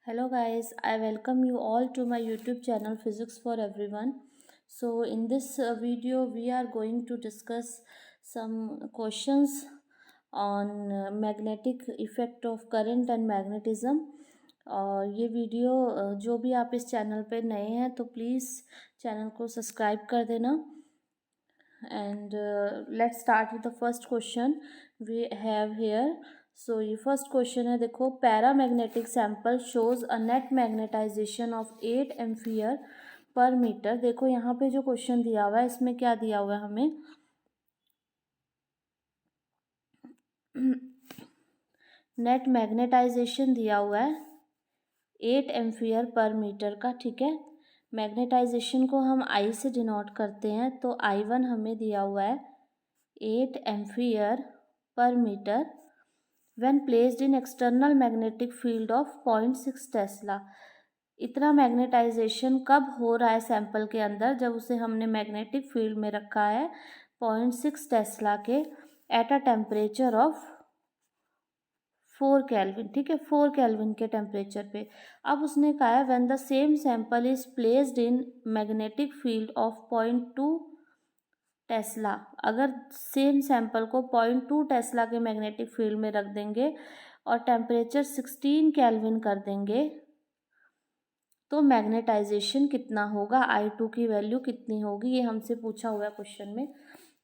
Hello guys, I welcome you all to my YouTube channel Physics for Everyone. So in this video we are going to discuss some questions on magnetic effect of current and magnetism. और ये video जो भी आप इस channel पे नए हैं तो प्लीज़ चैनल को सब्सक्राइब कर देना. And let's start with the first question we have here. सो ये फर्स्ट क्वेश्चन है. देखो, paramagnetic sample shows a net magnetisation of 8 ampere per metre. देखो यहाँ पे जो क्वेश्चन दिया हुआ है इसमें क्या दिया हुआ है हमें नेट मैग्नेटाइजेशन दिया हुआ है 8 एम्पियर पर मीटर का. ठीक है, मैग्नेटाइजेशन को हम आई से डिनोट करते हैं तो I1 हमें दिया हुआ है 8 ampere per metre when placed in external magnetic field of 0.6 tesla. इतना मैग्नेटाइजेशन कब हो रहा है सैंपल के अंदर? जब उसे हमने मैग्नेटिक फील्ड में रखा है 0.6 टेस्ला के at a temperature of 4 kelvin. ठीक है, 4 केल्विन के टेम्परेचर पे. अब उसने कहा है when the same sample is placed in magnetic field of 0.2 Tesla. अगर सेम सैंपल को 0.2 टेस्ला के मैग्नेटिक फील्ड में रख देंगे और टेम्परेचर 16 केल्विन कर देंगे तो मैग्नेटाइजेशन कितना होगा, I2 की वैल्यू कितनी होगी, ये हमसे पूछा हुआ है क्वेश्चन में.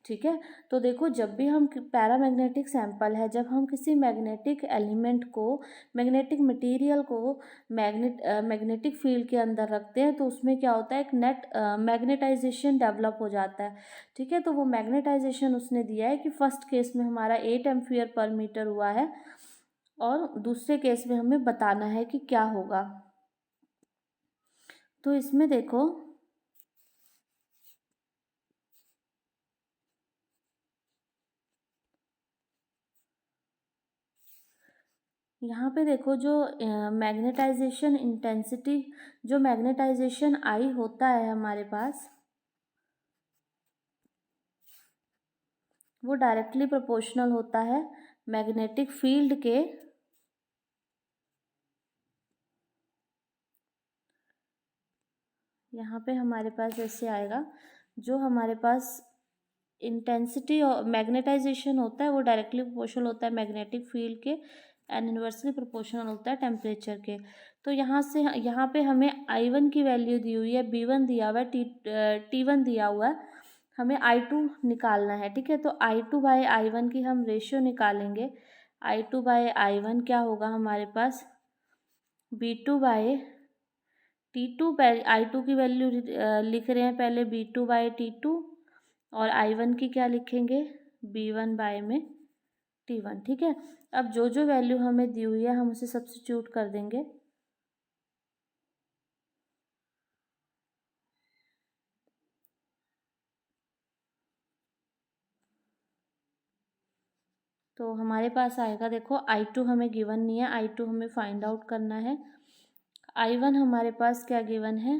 ठीक है, तो देखो जब भी हम पैरामैग्नेटिक सैंपल है, जब हम किसी मैग्नेटिक एलिमेंट को, मैग्नेटिक मटेरियल को मैग्नेटिक फील्ड के अंदर रखते हैं तो उसमें क्या होता है, एक नेट मैग्नेटाइजेशन डेवलप हो जाता है. ठीक है, तो वो मैग्नेटाइजेशन उसने दिया है कि फर्स्ट केस में हमारा 8 एम्पियर पर मीटर हुआ है और दूसरे केस में हमें बताना है कि क्या होगा. तो इसमें देखो यहाँ पे देखो जो मैग्नेटाइजेशन इंटेंसिटी, जो मैग्नेटाइजेशन आई होता है हमारे पास, वो डायरेक्टली प्रोपोर्शनल होता है मैग्नेटिक फील्ड के यहाँ पे हमारे पास ऐसे आएगा, जो हमारे पास इंटेंसिटी और मैग्नेटाइजेशन होता है वो डायरेक्टली प्रोपोर्शनल होता है मैग्नेटिक फील्ड के एंड इन्वर्सली प्रोपोर्शनल होता है टेम्परेचर के. तो यहाँ से यहाँ पे हमें I1 की वैल्यू दी हुई है, B1 दिया हुआ है, T1 दिया हुआ है, हमें I2 निकालना है. ठीक है, तो I2 बाय I1 की हम रेशियो निकालेंगे. I2 बाय I1 क्या होगा हमारे पास, B2 बाय T2. I2 की वैल्यू लिख रहे हैं पहले B2 बाय T2 और I1 की क्या लिखेंगे, B1 बाय में T1. ठीक है, अब जो जो वैल्यू हमें दी हुई है हम उसे सब्स्टिट्यूट कर देंगे. तो हमारे पास आएगा, देखो I2 हमें गिवन नहीं है, I2 हमें फाइंड आउट करना है. I1 हमारे पास क्या गिवन है,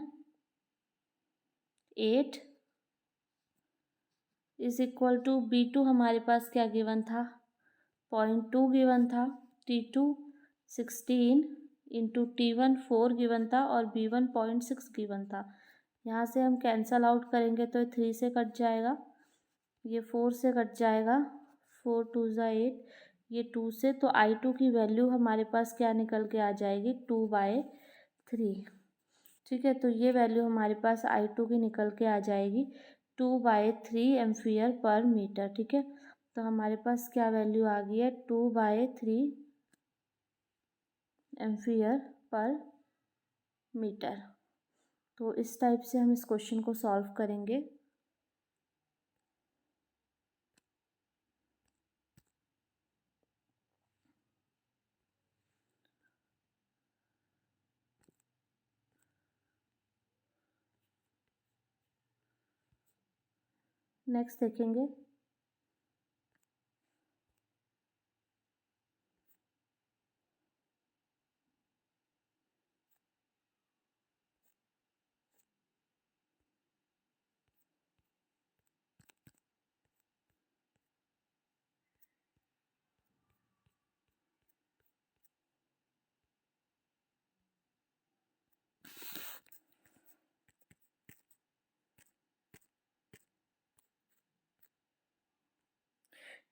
8 इज इक्वल टू B2 हमारे पास क्या गिवन था, 0.2 गिवन था, T2 16 इंटू T1 4 गिवन था और B1 0.6 गिवन था. यहाँ से हम कैंसल आउट करेंगे तो 3 से कट जाएगा, ये 4 से कट जाएगा, 4 2 ज़ा 8, ये 2 से, तो I2 की वैल्यू हमारे पास क्या निकल के आ जाएगी, 2/3. ठीक है, तो ये वैल्यू हमारे पास I2 की निकल के आ जाएगी 2/3 एम्पियर पर मीटर. ठीक है, तो हमारे पास क्या वैल्यू आ गई है, 2/3 एम्पियर पर मीटर. तो इस टाइप से हम इस क्वेश्चन को सॉल्व करेंगे. नेक्स्ट देखेंगे,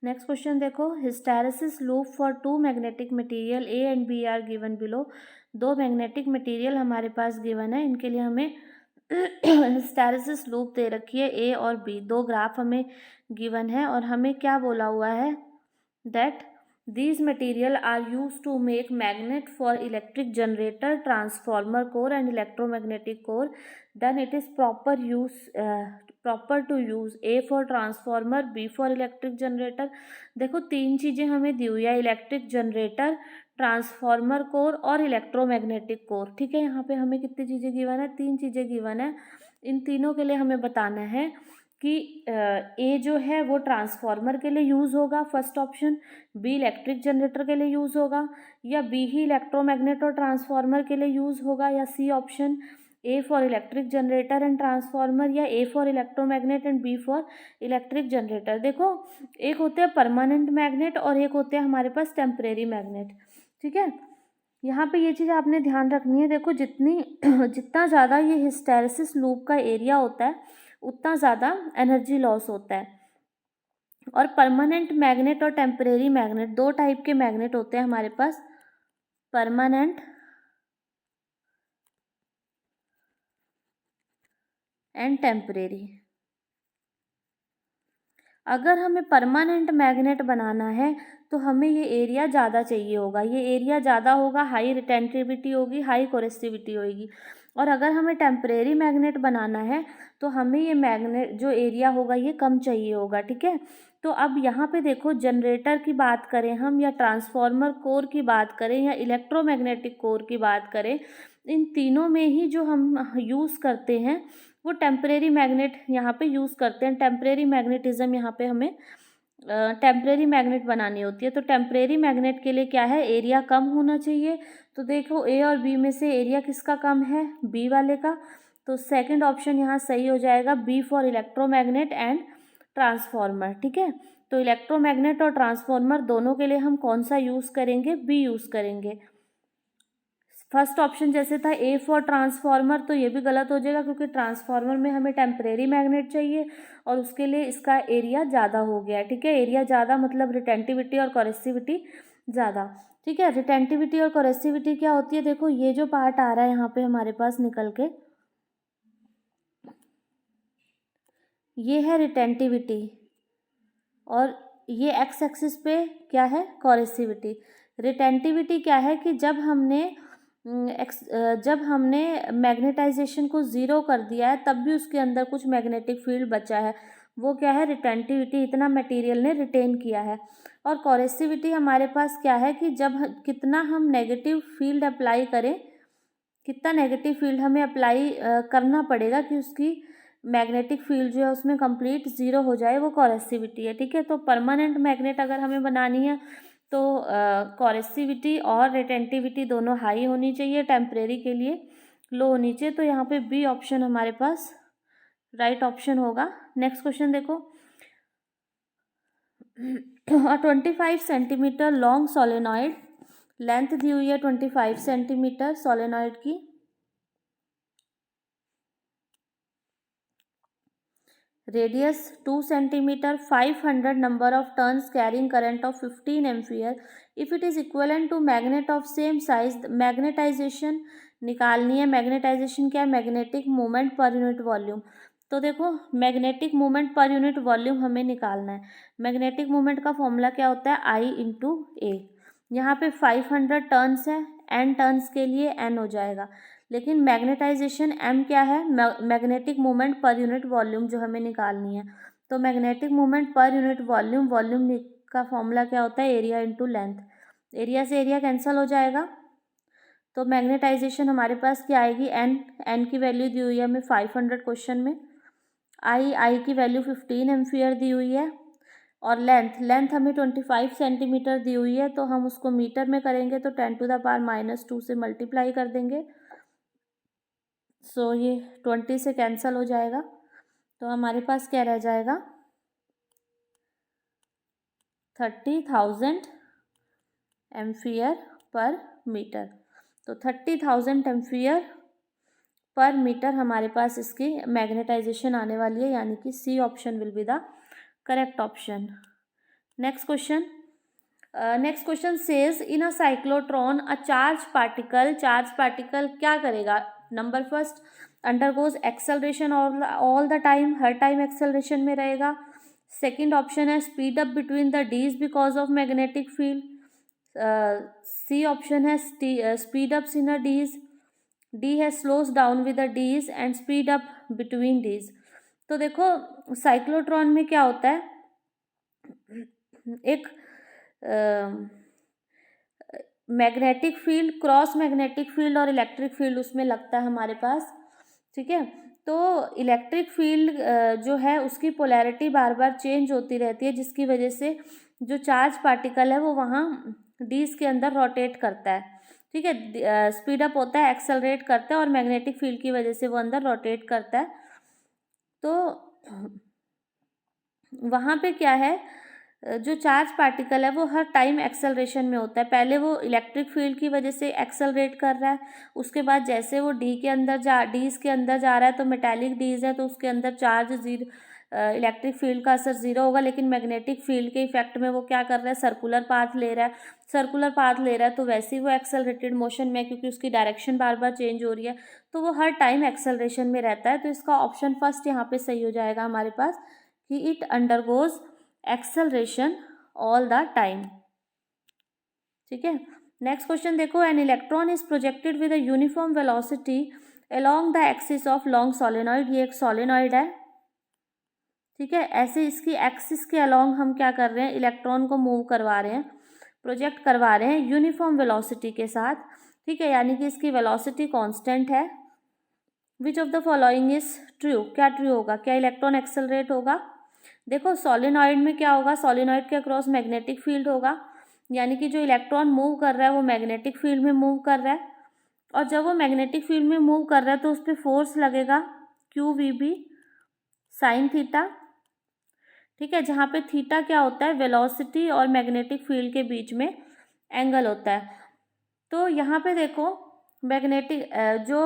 नेक्स्ट क्वेश्चन देखो, hysteresis loop for two magnetic material A and B are given below. दो मैग्नेटिक मटेरियल हमारे पास गिवन है, इनके लिए हमें हिस्टैरिसीस लूप दे रखी है ए और बी, दो ग्राफ हमें गिवन है और हमें क्या बोला हुआ है that these material are used to make magnet for electric generator, transformer core and electromagnetic core. Then it is proper to use A for transformer, B for electric generator. देखो तीन चीजें हमें दी हुई है, इलेक्ट्रिक जनरेटर, ट्रांसफॉर्मर कोर और electromagnetic core. ठीक है, यहाँ पे हमें कितनी चीजें गिवन है, तीन चीजें गिवन है। इन तीनों के लिए हमें बताना है कि ए जो है वो ट्रांसफॉर्मर के लिए यूज़ होगा, first option, B electric generator के लिए यूज़ होगा, या बी ही इलेक्ट्रोमैग्नेट और ट्रांसफॉर्मर के लिए यूज़ होगा, या C option A for electric generator and transformer, या A for electromagnet and B for electric generator. देखो एक होते हैं परमानेंट मैग्नेट और एक होते हैं हमारे पास टेम्परेरी मैग्नेट। ठीक है, यहाँ पे ये चीज़ आपने ध्यान रखनी है। देखो जितना ज़्यादा ये हिस्टैरिसीस लूप का एरिया होता है उतना ज़्यादा एनर्जी लॉस होता है। और परमानेंट मैग्नेट और टेम्परेरी मैग्नेट, दो टाइप के मैग्नेट होते हैं हमारे पास, परमानेंट एंड टेम्परेरी। अगर हमें परमानेंट मैग्नेट बनाना है तो हमें ये एरिया ज़्यादा चाहिए होगा, ये एरिया ज़्यादा होगा, हाई रिटेंटिविटी होगी, हाई कोरेसिविटी होगी। और अगर हमें टेम्परेरी मैग्नेट बनाना है तो हमें ये मैग्नेट जो एरिया होगा ये कम चाहिए होगा। ठीक है, तो अब यहाँ पे देखो जनरेटर की बात करें हम, या ट्रांसफॉर्मर कोर की बात करें, या इलेक्ट्रोमैग्नेटिक कोर की बात करें, इन तीनों में ही जो हम यूज़ करते हैं वो टेम्परेरी मैग्नेट यहाँ पे यूज़ करते हैं। टेम्परेरी मैग्नेटिज्म यहाँ पे हमें टेम्परेरी मैग्नेट बनानी होती है। तो टेम्परेरी मैग्नेट के लिए क्या है, एरिया कम होना चाहिए। तो देखो ए और बी में से एरिया किसका कम है, बी वाले का। तो सेकंड ऑप्शन यहाँ सही हो जाएगा, B for electromagnet and transformer. ठीक है, तो इलेक्ट्रोमैग्नेट और ट्रांसफॉर्मर दोनों के लिए हम कौन सा यूज़ करेंगे, बी यूज़ करेंगे। फर्स्ट ऑप्शन जैसे था ए फॉर ट्रांसफॉर्मर, तो ये भी गलत हो जाएगा क्योंकि ट्रांसफॉर्मर में हमें टेम्परेरी मैग्नेट चाहिए और उसके लिए इसका एरिया ज़्यादा हो गया है। ठीक है, एरिया ज़्यादा मतलब रिटेंटिविटी और कोरेसिविटी ज़्यादा। ठीक है, रिटेंटिविटी और कोरेसिविटी क्या होती है, देखो ये जो पार्ट आ रहा है यहाँ पे हमारे पास निकल के, ये है रिटेंटिविटी और ये एक्स एक्सिस पे क्या है, कोरेसिविटी। रिटेंटिविटी क्या है कि जब हमने मैग्नेटाइजेशन को ज़ीरो कर दिया है तब भी उसके अंदर कुछ मैग्नेटिक फील्ड बचा है, वो क्या है, रिटेंटिविटी, इतना मटेरियल ने रिटेन किया है। और कोरेसिविटी हमारे पास क्या है कि जब कितना हम नेगेटिव फील्ड अप्लाई करें, कितना नेगेटिव फील्ड हमें अप्लाई करना पड़ेगा कि उसकी मैग्नेटिक फील्ड जो है उसमें कंप्लीट ज़ीरो हो जाए, वो कोरेसिविटी है। ठीक है, तो परमानेंट मैग्नेट अगर हमें बनानी है तो कोरेसिविटी और रिटेंटिविटी दोनों हाई होनी चाहिए, टेम्परेरी के लिए लो होनी चाहिए। तो यहाँ पे बी ऑप्शन हमारे पास राइट ऑप्शन होगा। नेक्स्ट क्वेश्चन देखो, 25 सेंटीमीटर लॉन्ग सोलेनॉइड, लेंथ दी हुई है 25 सेंटीमीटर सोलेनॉइड की, radius 2 centimetre, 500 number of turns carrying current of 15 ampere, if it is equivalent to magnet of same size. Magnetisation निकालनी है। मैग्नेटाइजेशन क्या है, magnetic moment per unit volume. तो देखो magnetic moment per unit volume हमें निकालना है। मैग्नेटिक मोमेंट का फॉर्मूला क्या होता है, आई इंटू ए। यहाँ पे 500 टर्न्स है, एन टर्न्स के लिए एन हो जाएगा, लेकिन मैग्नेटाइजेशन एम क्या है, magnetic moment per unit volume जो हमें निकालनी है। तो magnetic moment per unit volume, volume का फॉर्मूला क्या होता है, एरिया इंटू लेंथ। एरिया से एरिया कैंसिल हो जाएगा, तो मैग्नेटाइजेशन हमारे पास क्या आएगी, एन की वैल्यू दी हुई है हमें 500 क्वेश्चन में, आई की वैल्यू 15 एम्पियर दी हुई है, और लेंथ हमें 25 सेंटीमीटर दी हुई है। तो हम उसको मीटर में करेंगे तो 10⁻⁻² से मल्टीप्लाई कर देंगे। सो ये 20 से कैंसिल हो जाएगा, तो हमारे पास क्या रह जाएगा, 30,000 एम्पियर पर मीटर। तो 30,000 एम्पियर पर मीटर हमारे पास इसकी मैग्नेटाइजेशन आने वाली है, यानी कि C option will be the correct option. Next question says in a cyclotron a charge particle क्या करेगा? Number first, undergoes acceleration all the time, हर टाइम एक्सेलरेशन में रहेगा। सेकेंड ऑप्शन है speed up between the dees because of magnetic field. C option है speed ups in a dees. D है slows down with the dees and speed up between dees. तो देखो cyclotron में क्या होता है, एक magnetic field, cross magnetic field और इलेक्ट्रिक फील्ड उसमें लगता है हमारे पास, ठीक है। तो इलेक्ट्रिक फील्ड जो है उसकी पोलैरिटी बार बार चेंज होती रहती है, जिसकी वजह से जो चार्ज पार्टिकल है वो वहाँ डीज के अंदर रोटेट करता है, ठीक है। स्पीड अप होता है, एक्सेलरेट करता है और मैग्नेटिक फील्ड की वजह से वो अंदर रोटेट करता है। तो वहाँ पे क्या है, जो चार्ज पार्टिकल है वो हर टाइम एक्सेलरेशन में होता है। पहले वो इलेक्ट्रिक फील्ड की वजह से एक्सेलरेट कर रहा है, उसके बाद जैसे वो डीज के अंदर जा रहा है, तो मेटालिक डीज है तो उसके अंदर चार्ज जीरो, इलेक्ट्रिक फील्ड का असर जीरो होगा, लेकिन मैग्नेटिक फील्ड के इफेक्ट में वो क्या कर रहा है, सर्कुलर पाथ ले रहा है। तो वैसे ही वो एक्सेलरेटेड मोशन में, क्योंकि उसकी डायरेक्शन बार बार चेंज हो रही है, तो वो हर टाइम एक्सेलरेशन में रहता है। तो इसका ऑप्शन फर्स्ट यहाँ पे सही हो जाएगा हमारे पास कि it undergoes acceleration all the time, ठीक है। नेक्स्ट क्वेश्चन देखो, an electron is projected with a uniform velocity along the axis of long solenoid. ये एक सोलेनॉइड है, ठीक है। ऐसे इसकी एक्सिस के अलोंग हम क्या कर रहे हैं, इलेक्ट्रॉन को मूव करवा रहे हैं, प्रोजेक्ट करवा रहे हैं यूनिफॉर्म वेलोसिटी के साथ, ठीक है, यानी कि इसकी वेलोसिटी कांस्टेंट है। Which of the following is true? क्या ट्रू होगा? क्या इलेक्ट्रॉन एक्सेलरेट होगा? देखो सोलेनॉइड में क्या होगा, सोलेनॉइड के अक्रॉस मैग्नेटिक फील्ड होगा, यानी कि जो इलेक्ट्रॉन मूव कर रहा है वो मैग्नेटिक फील्ड में मूव कर रहा है, और जब वो मैग्नेटिक फील्ड में मूव कर रहा है तो उस पर फोर्स लगेगा QVB साइन थीटा, ठीक है, जहाँ पे थीटा क्या होता है, वेलोसिटी और मैग्नेटिक फील्ड के बीच में एंगल होता है। तो यहाँ पे देखो मैग्नेटिक जो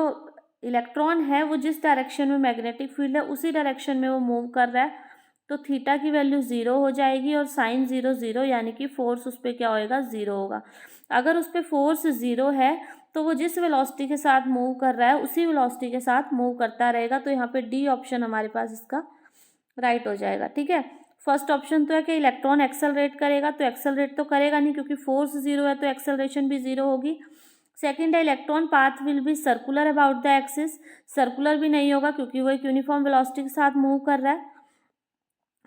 इलेक्ट्रॉन है वो जिस डायरेक्शन में मैग्नेटिक फील्ड है उसी डायरेक्शन में वो मूव कर रहा है, तो थीटा की वैल्यू 0 हो जाएगी और साइन 0 0, यानी कि फोर्स उस पर क्या होएगा, 0 होगा। अगर उस पर फोर्स 0 है तो वो जिस वेलोसिटी के साथ मूव कर रहा है उसी वेलोसिटी के साथ मूव करता रहेगा। तो यहाँ पे डी ऑप्शन हमारे पास इसका राइट हो जाएगा, ठीक है। फर्स्ट ऑप्शन तो है कि इलेक्ट्रॉन एक्सेलरेट करेगा, तो एक्सेलरेट तो करेगा नहीं क्योंकि फोर्स 0 है, तो एक्सेलरेशन भी 0 होगी। सेकेंड है electron path will be circular about the axis, circular भी नहीं होगा क्योंकि वो एक यूनिफॉर्म वेलोसिटी के साथ मूव कर रहा है।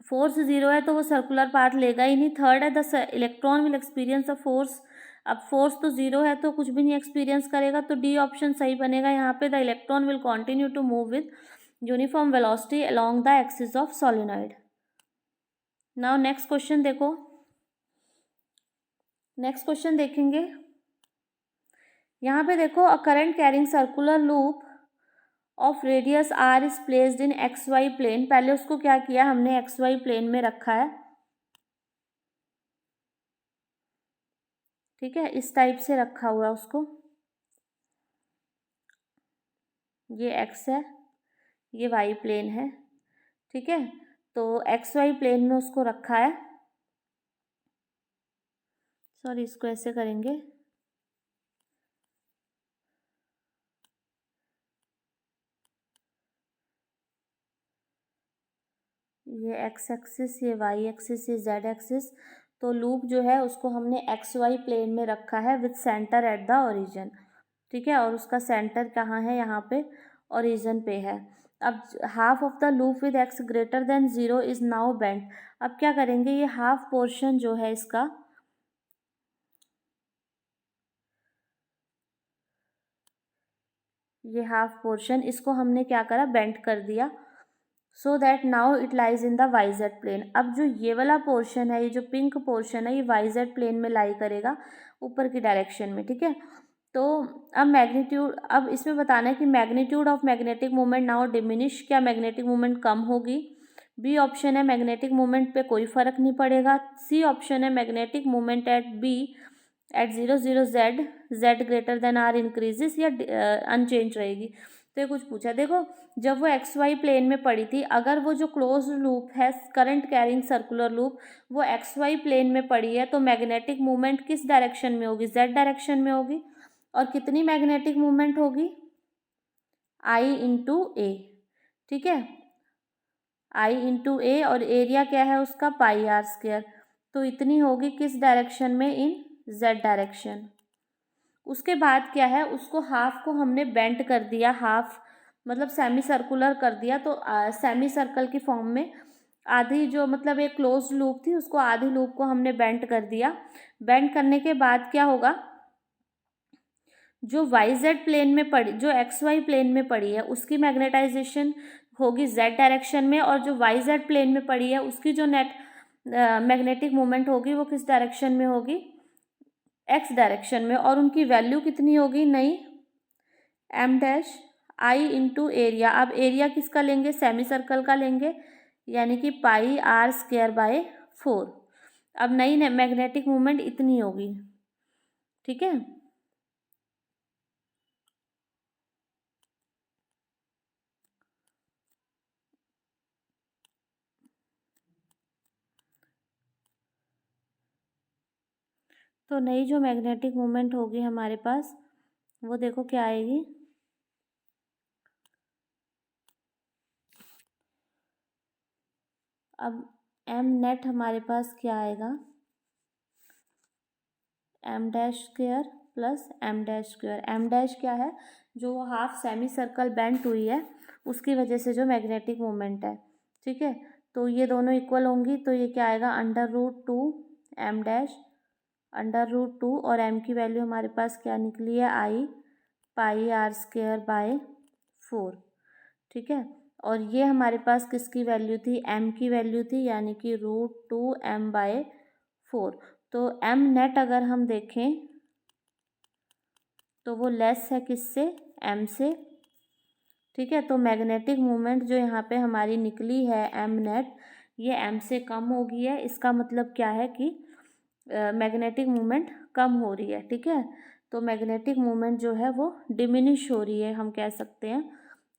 फोर्स 0 है तो वो सर्कुलर पाथ लेगा ही नहीं। थर्ड है the electron will experience a force, अब फोर्स तो 0 है तो कुछ भी नहीं एक्सपीरियंस करेगा, तो डी ऑप्शन सही बनेगा यहाँ पे, the electron will continue to move with uniform velocity along the axis of solenoid. Now next question देखो, नेक्स्ट क्वेश्चन देखेंगे, यहाँ पे देखो a current carrying circular loop of radius r is placed in XY plane. पहले उसको क्या किया हमने, XY प्लेन में रखा है, ठीक है, इस टाइप से रखा हुआ है उसको, ये x है, ये y प्लेन है, ठीक है। तो XY प्लेन में उसको रखा है, सॉरी इसको ऐसे करेंगे, ये x एक्सिस, ये y एक्सिस, ये z एक्सिस। तो लूप जो है उसको हमने XY प्लेन में रखा है with centre at the origin, ठीक है, और उसका सेंटर कहाँ है, यहाँ पे ओरिजिन पे है। अब half of the loop with x greater than 0 is now bent. अब क्या करेंगे, ये हाफ पोर्शन जो है इसका, ये हाफ पोर्शन इसको हमने क्या करा, बेंट कर दिया, so that now it lies in the YZ plane. अब जो ये वाला पोर्शन है, ये जो पिंक पोर्शन है, ये YZ प्लेन में लाई करेगा ऊपर की डायरेक्शन में, ठीक है। तो अब मैग्नीट्यूड, अब इसमें बताना है कि magnitude of magnetic moment now diminish, क्या मैग्नेटिक मोमेंट कम होगी? बी ऑप्शन है मैग्नेटिक मोमेंट पे कोई फर्क नहीं पड़ेगा। सी ऑप्शन है magnetic moment at B at 0 0 Z greater than R increases या अनचेंज रहेगी। तो ये कुछ पूछा, देखो जब वो एक्स वाई प्लेन में पड़ी थी, अगर वो जो क्लोज लूप है करंट कैरिंग सर्कुलर लूप वो एक्स वाई प्लेन में पड़ी है, तो मैग्नेटिक मूवमेंट किस डायरेक्शन में होगी, जेड डायरेक्शन में होगी। और कितनी मैग्नेटिक मूवमेंट होगी, आई इंटू ए, ठीक है, आई इंटू ए, और एरिया क्या है उसका, पाई आर स्क्वायर। तो इतनी होगी किस डायरेक्शन में, इन जेड डायरेक्शन। उसके बाद क्या है, उसको हाफ को हमने बेंड कर दिया, हाफ मतलब सेमी सर्कुलर कर दिया, तो सेमी सर्कल की फॉर्म में आधी जो मतलब एक क्लोज लूप थी उसको आधी लूप को हमने बेंड कर दिया। बेंड करने के बाद क्या होगा, जो वाई जेड प्लेन में पड़ी, जो एक्स वाई प्लेन में पड़ी है उसकी मैग्नेटाइजेशन होगी जेड डायरेक्शन में, और जो वाई जेड प्लेन में पड़ी है उसकी जो नेट मैग्नेटिक मोमेंट होगी वो किस डायरेक्शन में होगी, एक्स डायरेक्शन में। और उनकी वैल्यू कितनी होगी, नई M dash I into area. अब एरिया किसका लेंगे, सेमी सर्कल का लेंगे, यानी कि पाई आर स्क्वायर बाय 4। अब नई मैग्नेटिक मूवमेंट इतनी होगी, ठीक है। तो नई जो मैग्नेटिक मूवमेंट होगी हमारे पास वो देखो क्या आएगी, अब एम नेट हमारे पास क्या आएगा, M dash square plus M dash square. M dash क्या है, जो हाफ सेमी सर्कल बेंट हुई है उसकी वजह से जो मैग्नेटिक मोमेंट है, ठीक है। तो ये दोनों इक्वल होंगी, तो ये क्या आएगा, under root 2 M dash under root 2, और एम की वैल्यू हमारे पास क्या निकली है, आई पाई आर स्क्वायर बाय 4, ठीक है। और ये हमारे पास किसकी वैल्यू थी, एम की वैल्यू थी, यानी कि √2 एम बाय 4। तो एम नेट अगर हम देखें तो वो लेस है किससे, एम से, ठीक है। तो मैग्नेटिक मूवमेंट जो यहाँ पे हमारी निकली है एम नेट, ये एम से कम हो गई है। इसका मतलब क्या है कि मैग्नेटिक मूवमेंट कम हो रही है, ठीक है। तो मैग्नेटिक मूवमेंट जो है वो डिमिनिश हो रही है हम कह सकते हैं।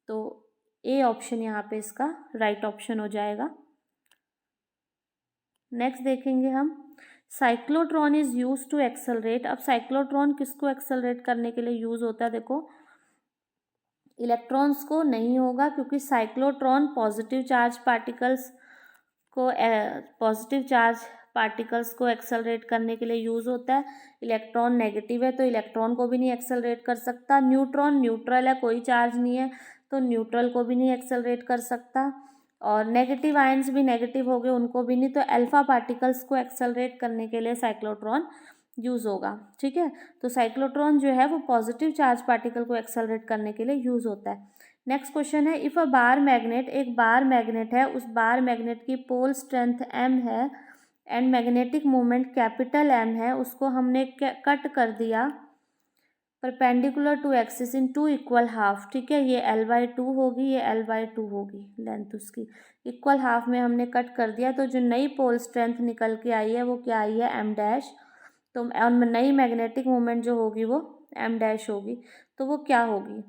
तो ए ऑप्शन यहाँ पे इसका राइट ऑप्शन हो जाएगा। नेक्स्ट देखेंगे हम, cyclotron is use to accelerate. अब साइक्लोट्रॉन किसको एक्सेलरेट करने के लिए यूज होता है, देखो इलेक्ट्रॉन्स को नहीं होगा, क्योंकि साइक्लोट्रॉन पॉजिटिव चार्ज पार्टिकल्स को एक्सेलरेट करने के लिए यूज होता है। इलेक्ट्रॉन नेगेटिव है तो इलेक्ट्रॉन को भी नहीं एक्सेलरेट कर सकता। न्यूट्रॉन न्यूट्रल है, कोई चार्ज नहीं है, तो न्यूट्रल को भी नहीं एक्सेलरेट कर सकता। और नेगेटिव आयंस भी नेगेटिव हो गए, उनको भी नहीं। तो अल्फा पार्टिकल्स को एक्सेलरेट करने के लिए साइक्लोट्रॉन यूज होगा, ठीक है। तो साइक्लोट्रॉन जो है वो पॉजिटिव चार्ज पार्टिकल को एक्सेलरेट करने के लिए यूज होता है। नेक्स्ट क्वेश्चन है, इफ अ बार मैग्नेट, एक बार मैग्नेट है, उस बार मैग्नेट की पोल स्ट्रेंथ m है and magnetic moment capital M है, उसको हमने कट कर दिया perpendicular to axis in 2 equal half, ठीक है। ये L/2 होगी, ये L/2 होगी, लेंथ उसकी इक्वल हाफ में हमने कट कर दिया। तो जो नई पोल स्ट्रेंथ निकल के आई है वो क्या आई है, M डैश। तो नई मैग्नेटिक मोमेंट जो होगी वो M डैश होगी। तो वो क्या होगी,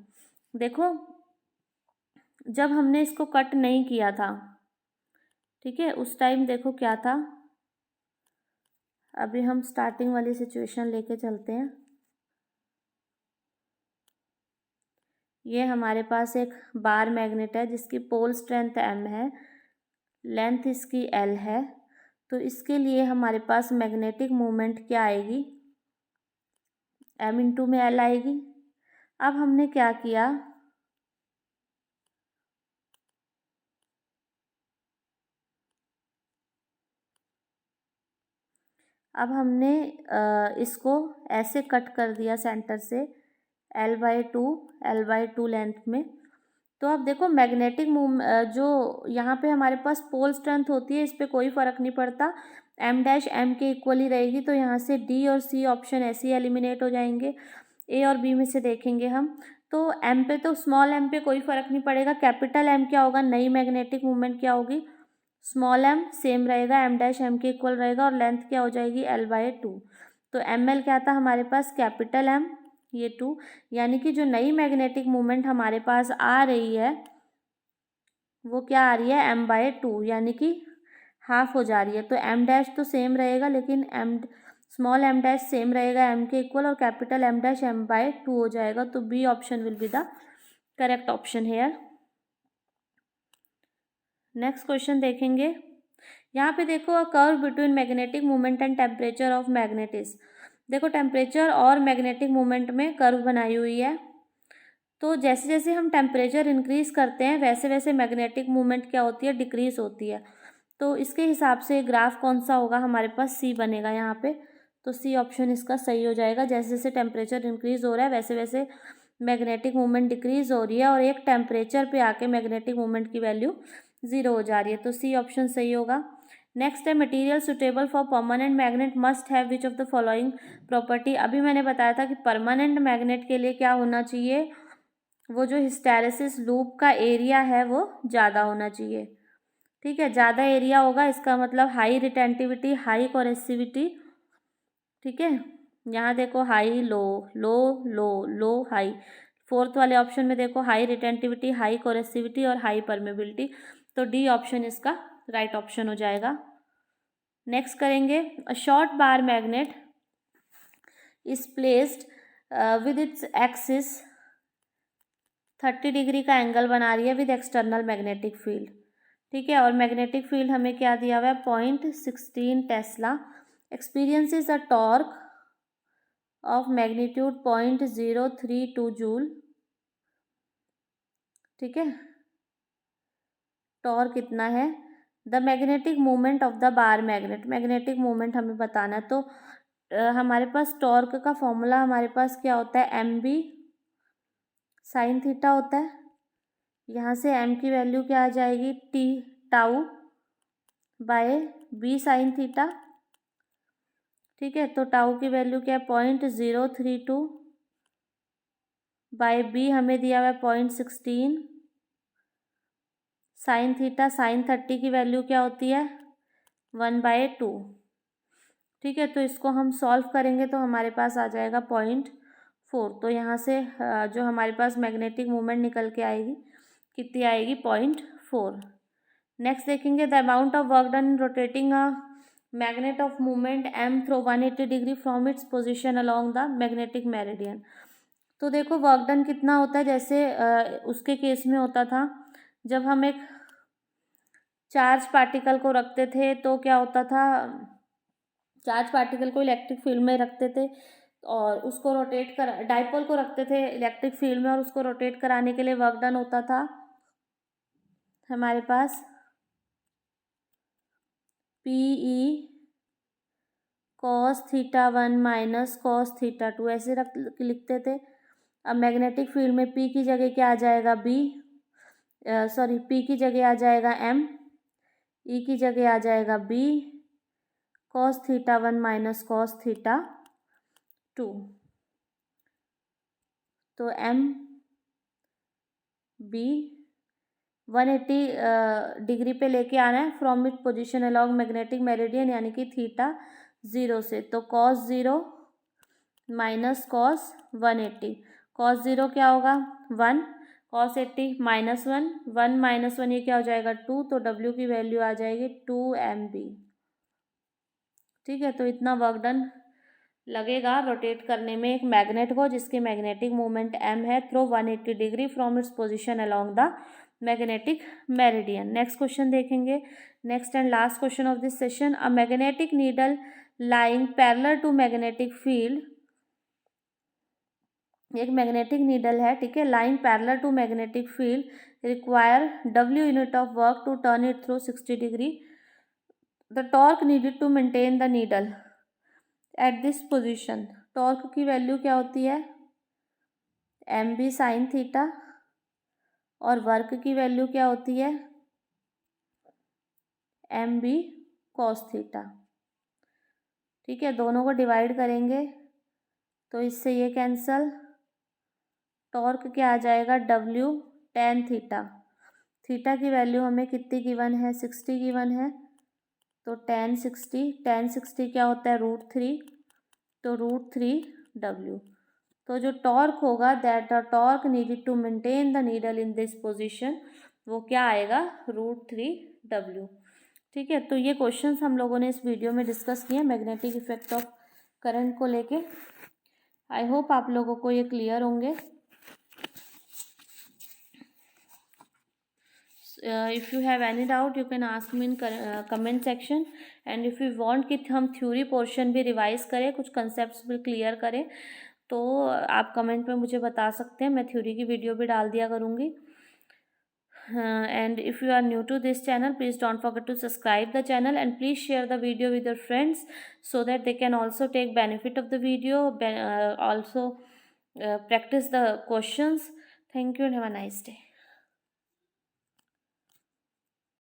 देखो जब हमने इसको कट नहीं किया था, ठीक है, उस टाइम देखो क्या था। अभी हम स्टार्टिंग वाली सिचुएशन लेके चलते हैं। ये हमारे पास एक बार मैग्नेट है जिसकी पोल स्ट्रेंथ m है, लेंथ इसकी l है। तो इसके लिए हमारे पास मैग्नेटिक मोमेंट क्या आएगी, m इंटू में l आएगी। अब हमने क्या किया, अब हमने इसको ऐसे कट कर दिया सेंटर से L/2 लेंथ में। तो अब देखो मैग्नेटिक जो यहाँ पे हमारे पास पोल स्ट्रेंथ होती है, इस पर कोई फ़र्क नहीं पड़ता, M डैश M के इक्वल ही रहेगी। तो यहाँ से D और C ऑप्शन ऐसे ही एलिमिनेट हो जाएंगे। A और B में से देखेंगे हम, तो M पे, तो स्मॉल m पे कोई फ़र्क नहीं पड़ेगा। कैपिटल M क्या होगा, नई मैग्नेटिक मूवमेंट क्या होगी, स्मॉल m सेम रहेगा, M डैश M के इक्वल रहेगा, और लेंथ क्या हो जाएगी L/2। तो ML क्या था हमारे पास, कैपिटल M ये 2, यानी कि जो नई मैग्नेटिक मोमेंट हमारे पास आ रही है वो क्या आ रही है, m/2, यानी कि हाफ हो जा रही है। तो m डैश तो सेम रहेगा, लेकिन स्मॉल m डैश सेम रहेगा m के इक्वल, और कैपिटल M डैश m/2 हो जाएगा। तो B option will be the correct option here. Next question देखेंगे। यहाँ पे देखो, a curve between magnetic moment and temperature of magnet is. देखो टेम्परेचर और मैग्नेटिक मोमेंट में कर्व बनाई हुई है। तो जैसे जैसे हम टेम्परेचर इंक्रीज करते हैं वैसे वैसे मैग्नेटिक मूवमेंट क्या होती है, डिक्रीज होती है। तो इसके हिसाब से ग्राफ कौन सा होगा, हमारे पास सी बनेगा यहाँ पे। तो सी ऑप्शन इसका सही हो जाएगा। जैसे जैसे टेम्परेचर इंक्रीज हो रहा है वैसे वैसे मैग्नेटिक मूवमेंट डिक्रीज हो रही है, और एक टेम्परेचर पे आके मैग्नेटिक मूवमेंट की वैल्यू 0 हो जा रही है। तो सी ऑप्शन सही होगा। नेक्स्ट है, material suitable for permanent magnet must have which of the following property. अभी मैंने बताया था कि परमानेंट मैग्नेट के लिए क्या होना चाहिए, वो जो हिस्टैरिसीस लूप का एरिया है वो ज़्यादा होना चाहिए। ठीक है, ज़्यादा एरिया होगा इसका मतलब हाई रिटेंटिविटी, हाई कोरेसिविटी। ठीक है, यहाँ देखो हाई लो, लो लो, लो हाई। फोर्थ वाले ऑप्शन में देखो हाई रिटेंटिविटी, हाई कोरेसिविटी और हाई परमेबिलिटी। तो डी ऑप्शन इसका राइट ऑप्शन हो जाएगा। नेक्स्ट करेंगे, a short bar magnet is placed with its axis 30 degree का एंगल बना रही है विद एक्सटर्नल मैग्नेटिक फील्ड। ठीक है, और मैग्नेटिक फील्ड हमें क्या दिया हुआ है, 0.16 Tesla. Experiences a torque of magnitude 0.032 joule. ठीक है, टॉर्क कितना है, the magnetic movement of the bar magnet, magnetic movement हमें बताना है। तो हमारे पास टॉर्क का फॉर्मूला हमारे पास क्या होता है, mb साइन थीटा होता है। यहाँ से m की वैल्यू क्या आ जाएगी, t tau by b sine theta. ठीक है, तो टाउ की वैल्यू क्या है, 0.032 बाय b हमें दिया हुआ है 0.16 साइन थीटा। साइन 30 की वैल्यू क्या होती है, 1/2। ठीक है, तो इसको हम सॉल्व करेंगे तो हमारे पास आ जाएगा 0.4। तो यहाँ से जो हमारे पास मैग्नेटिक मूवमेंट निकल के आएगी कितनी आएगी, 0.4। नेक्स्ट देखेंगे, the amount of work done in rotating a magnet of movement m through 180 degree from its position along the magnetic meridian. तो देखो वर्क डन कितना होता है, जैसे उसके केस में होता था जब हम एक चार्ज पार्टिकल को रखते थे तो क्या होता था, चार्ज पार्टिकल को इलेक्ट्रिक फील्ड में रखते थे और उसको रोटेट कर, डाइपोल को रखते थे इलेक्ट्रिक फील्ड में और उसको रोटेट कराने के लिए वर्क डन होता था हमारे पास PE cos θ1 माइनस cos θ2 ऐसे लिखते थे। अब मैग्नेटिक फील्ड में P की जगह क्या आ जाएगा, P की जगह आ जाएगा M, E की जगह आ जाएगा B, cos θ1 माइनस cos θ2। तो MB 180 डिग्री पे लेके आना है from it position along magnetic meridian, यानी कि θ0 से। तो cos 0 माइनस cos 180, cos 0 क्या होगा 1, cos 80 -1, 1 - 1 ये क्या हो जाएगा 2। तो W की वैल्यू आ जाएगी 2 MB। ठीक है, तो इतना वर्क डन लगेगा रोटेट करने में एक मैग्नेट को जिसकी मैग्नेटिक मोमेंट m है through 180 degree from its position along the magnetic meridian. Next question देखेंगे, next and last question of this session, a magnetic needle lying parallel to magnetic field. एक magnetic needle है, ठीक है, lying parallel to magnetic field require W unit of work to turn it through 60 degree. The torque needed to maintain the needle at this position. Torque की value क्या होती है, MB sine theta, और work की value क्या होती है, MB cos theta. ठीक है, दोनों को डिवाइड करेंगे तो इससे ये कैंसल, टॉर्क क्या आ जाएगा W tan थीटा। थीटा की वैल्यू हमें कितनी गिवन है, 60 गिवन है। तो tan 60 क्या होता है, √3। तो √3 W। तो जो टॉर्क होगा, that the torque needed to maintain the needle in this position, वो क्या आएगा, √3W। ठीक है, तो ये क्वेश्चंस हम लोगों ने इस वीडियो में डिस्कस किए मैग्नेटिक इफेक्ट ऑफ करंट को लेके। आई होप आप लोगों को ये क्लियर होंगे। If you have any doubt you can ask me in comment section, and if you want कि हम थ्योरी पोर्शन भी रिवाइज करें, कुछ कंसेप्ट्स भी क्लियर करें, तो आप कमेंट में मुझे बता सकते हैं, मैं थ्योरी की वीडियो भी डाल दिया करूँगी। And if you are new to this channel, please don't forget to subscribe the channel, and please share the video with your friends so that they can also take benefit of the video, also practice the questions. Thank you and have a nice day.